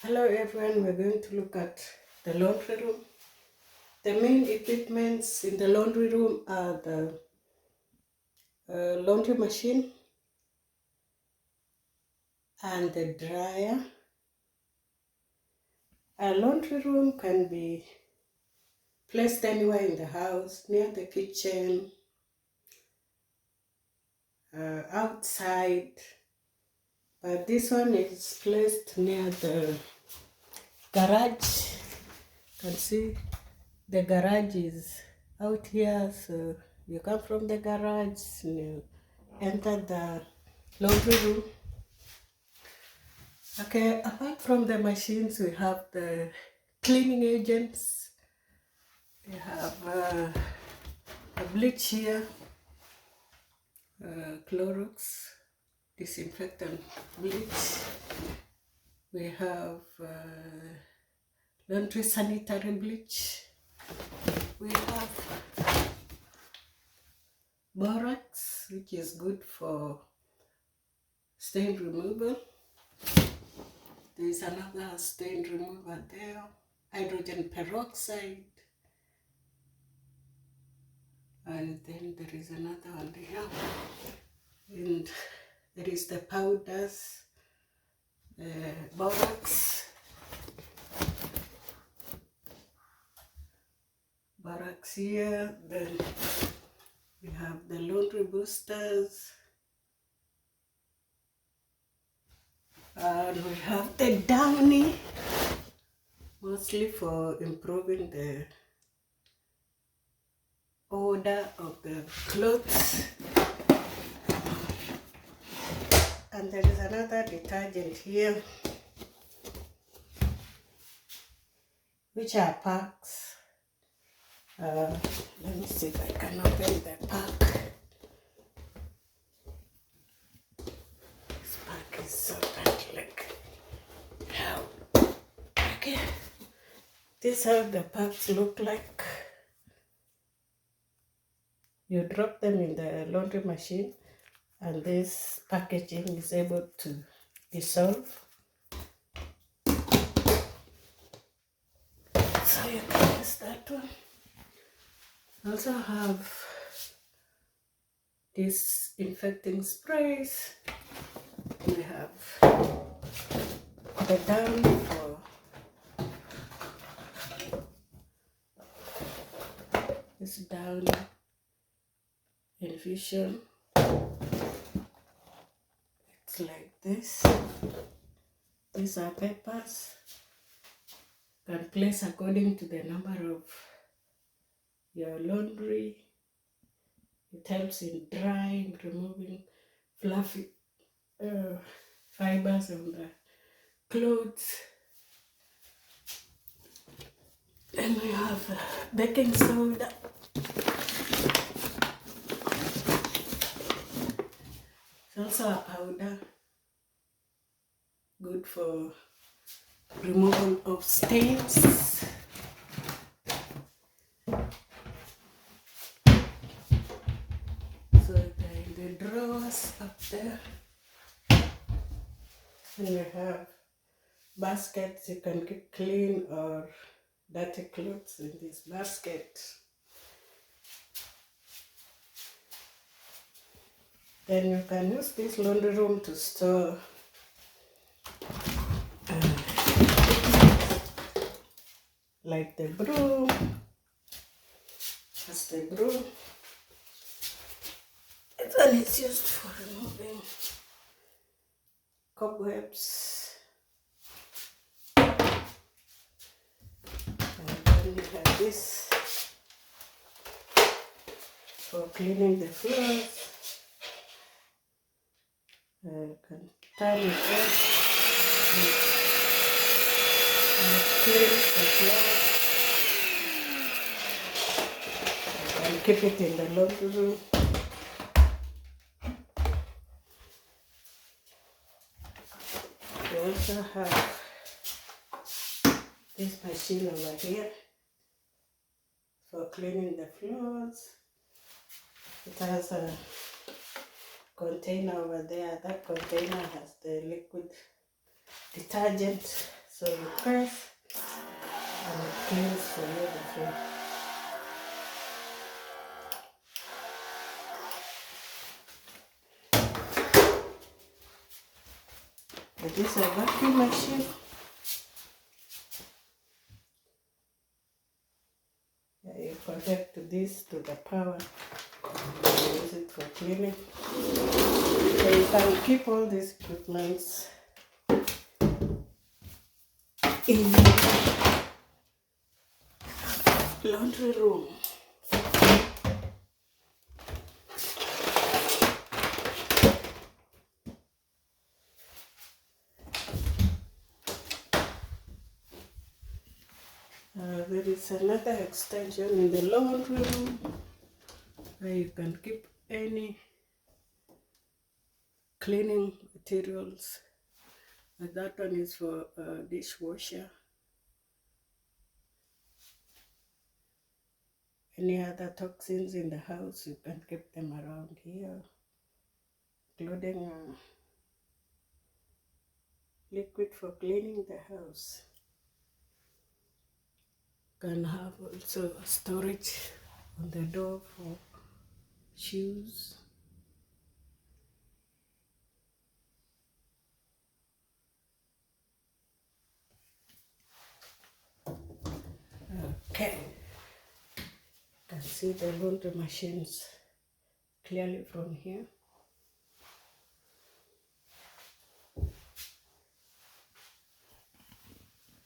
Hello everyone, we're going to look at the laundry room. The main equipments in the laundry room are the laundry machine and the dryer. A laundry room can be placed anywhere in the house, near the kitchen, outside, but this one is placed near the garage. You can see the garage is out here, so you come from the garage and you enter the laundry room. Okay, apart from the machines, we have the cleaning agents. We have a bleach here, Clorox disinfectant bleach. We have laundry sanitary bleach. We have borax, which is good for stain removal. There is another stain remover there, hydrogen peroxide. And then there is another one here. And there is the powders, borax here. Then we have the laundry boosters. And we have the downy, mostly for improving the odor of the clothes. And there is another detergent here, which are packs. Let me see if I can open the pack. This pack is so like how. Okay, this is how the packs look like. You drop them in the laundry machine, and this packaging is able to dissolve. So you can use that one. Also have disinfecting sprays. We have the down for this down infusion. It's like this. These are peppers. You can place according to the number of your laundry. It helps in drying, removing fluffy fibers on the clothes. Then we have baking soda. It's also a powder, good for removal of stains. So they're in the drawers up there. And we have baskets. You can keep clean or dirty clothes in this basket. Then you can use this laundry room to store like the broom. That's the broom. This one is used for removing cobwebs. And then we have this for cleaning the floors. You can turn it off and clean the floor. And keep it in the laundry room. We also have this machine over here for cleaning the floors. It has a container over there. That container has the liquid detergent, So you press and it cleans for you the floor. This is a vacuum machine. You connect this to the power and use it for cleaning. So you can keep all these equipments in the laundry room. There is another extension in the laundry room where you can keep any cleaning materials. And that one is for a dishwasher. Any other toxins in the house, you can keep them around here, including liquid for cleaning the house. Can have also storage on the door for shoes. Okay, you can see the laundry machines clearly from here.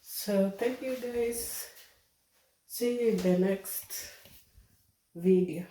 So thank you guys. See you in the next video.